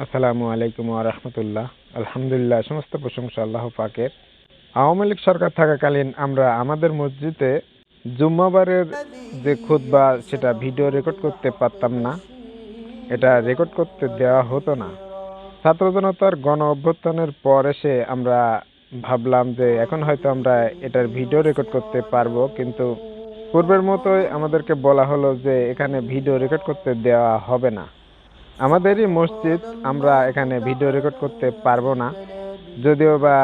আসসালামু আলাইকুম ওয়া রাহমাতুল্লাহ। আলহামদুলিল্লাহ, সমস্ত প্রশংসা আল্লাহ পাকের। আওয়ামী লীগ সরকার থাকাকালীন আমরা আমাদের মসজিদে জুম্মাবারের যে খুতবা সেটা ভিডিও রেকর্ড করতে পারতাম না, এটা রেকর্ড করতে দেওয়া হতো না। ছাত্র জনতার গণ অভ্যুত্থানের পর এসে আমরা ভাবলাম যে এখন হয়তো আমরা এটার ভিডিও রেকর্ড করতে পারবো, কিন্তু পূর্বের মতোই আমাদেরকে বলা হলো যে এখানে ভিডিও রেকর্ড করতে দেওয়া হবে না। আমাদেরই মসজিদ, আমরা এখানে ভিডিও রেকর্ড করতে পারবো না। যদিও বা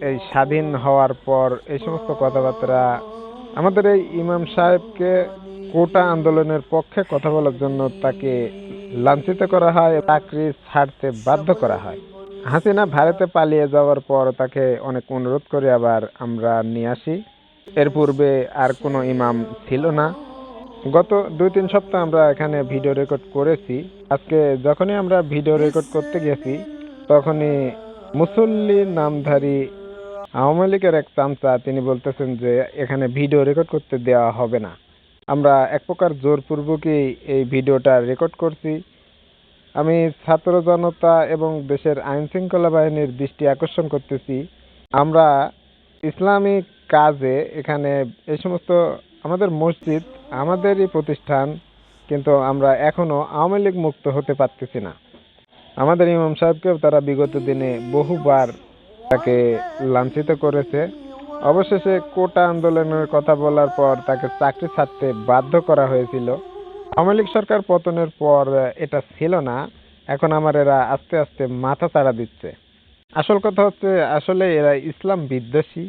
এই স্বাধীন হওয়ার পর এই সমস্ত কথাবার্তা আমাদের এই ইমাম সাহেবকে কোটা আন্দোলনের পক্ষে কথা বলার জন্য তাকে লাঞ্ছিত করা হয়, চাকরি ছাড়তে বাধ্য করা হয়। হাসিনা ভারতে পালিয়ে যাওয়ার পর তাকে অনেক অনুরোধ করে আবার আমরা নিয়ে আসি। এর পূর্বে আর কোনো ইমাম ছিল না। গত 2-3 সপ্তাহ আমরা এখানে ভিডিও রেকর্ড করেছি। আজকে যখনই আমরা ভিডিও রেকর্ড করতে গেছি, তখনই মুসল্লি নামধারী আওয়ামী লীগের এক চামচা তিনি বলতেছেন যে এখানে ভিডিও রেকর্ড করতে দেওয়া হবে না। আমরা এক প্রকার জোরপূর্বকই এই ভিডিওটা রেকর্ড করছি। আমি ছাত্র জনতা এবং দেশের আইন শৃঙ্খলা বাহিনীর দৃষ্টি আকর্ষণ করতেছি, আমরা ইসলামিক কাজে এখানে এই সমস্ত আমাদের মসজিদ, আমাদেরই প্রতিষ্ঠান, কিন্তু আমরা এখনো আওয়ামী লীগ মুক্ত হতে পারতেছি না। আমাদের ইমাম সাহেবকেও তারা বিগত দিনে বহুবার তাকে লাঞ্ছিত করেছে। অবশেষে কোটা আন্দোলনের কথা বলার পর তাকে চাকরি ছাড়তে বাধ্য করা হয়েছিল। আওয়ামী লীগ সরকার পতনের পর এটা ছিল না। এখন আমার এরা আস্তে আস্তে মাথা চাড়া দিচ্ছে। আসল কথা হচ্ছে, আসলে এরা ইসলাম বিদ্বেষী।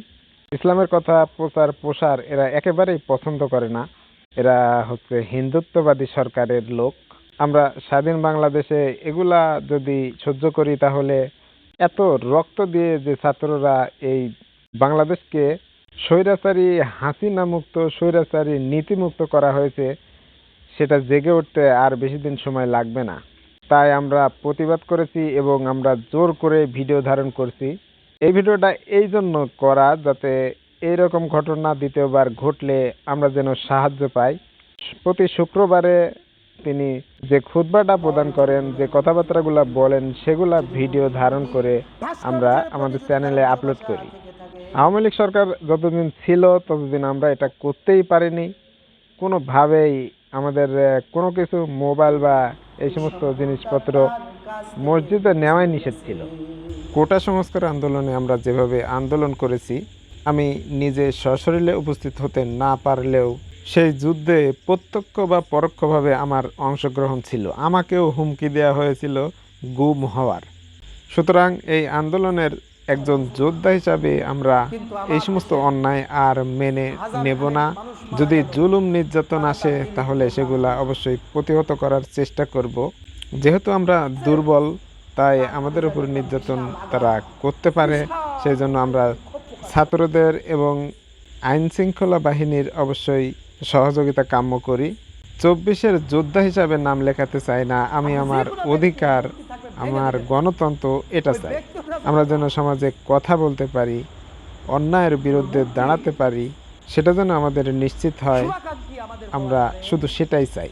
ইসলামের কথা প্রচার প্রসার এরা একেবারেই পছন্দ করে না। এরা হচ্ছে হিন্দুত্ববাদী সরকারের লোক। আমরা স্বাধীন বাংলাদেশে এগুলা যদি সহ্য করি, তাহলে এত রক্ত দিয়ে যে ছাত্ররা এই বাংলাদেশকে স্বৈরাচারী হাসিনা মুক্ত, স্বৈরাচারী নীতিমুক্ত করা হয়েছে, সেটা জেগে উঠতে আর বেশি দিন সময় লাগবে না। তাই আমরা প্রতিবাদ করেছি এবং আমরা জোর করে ভিডিও ধারণ করছি। এই ভিডিওটা এই জন্য করা, যাতে এইরকম ঘটনা দ্বিতীয়বার ঘটলে আমরা যেন সাহায্য পাই। প্রতি শুক্রবারে তিনি যে খুতবাটা প্রদান করেন, যে কথাবার্তাগুলো বলেন, সেগুলা ভিডিও ধারণ করে আমরা আমাদের চ্যানেলে আপলোড করি। আওয়ামী লীগ সরকার যতদিন ছিল ততদিন আমরা এটা করতেই পারিনি। কোনোভাবেই আমাদের কোনো কিছু মোবাইল বা এই সমস্ত জিনিসপত্র মসজিদে নেওয়াই নিষেধ ছিল। কোটা সংস্কার আন্দোলনে আমরা যেভাবে আন্দোলন করেছি, আমি নিজে সশরীরে উপস্থিত হতে না পারলেও সেই যুদ্ধে প্রত্যক্ষ বা পরোক্ষভাবে আমার অংশগ্রহণ ছিল। আমাকেও হুমকি দেওয়া হয়েছিল গুম হওয়ার। সুতরাং এই আন্দোলনের একজন যোদ্ধা হিসাবে আমরা এই সমস্ত অন্যায় আর মেনে নেব না। যদি জুলুম নির্যাতন আসে, তাহলে সেগুলা অবশ্যই প্রতিহত করার চেষ্টা করব। যেহেতু আমরা দুর্বল, তাই আমাদের উপর নির্যাতন তারা করতে পারে। সেই জন্য আমরা ছাত্রদের এবং আইন শৃঙ্খলা বাহিনীর অবশ্যই সহযোগিতা কাম্য করি। 24-এর যোদ্ধা হিসাবে নাম লেখাতে চাই না। আমি আমার অধিকার, আমার গণতন্ত্র এটা চাই। আমরা যেন সমাজে কথা বলতে পারি, অন্যায়ের বিরুদ্ধে দাঁড়াতে পারি, সেটা যেন আমাদের নিশ্চিত হয়। আমরা শুধু সেটাই চাই।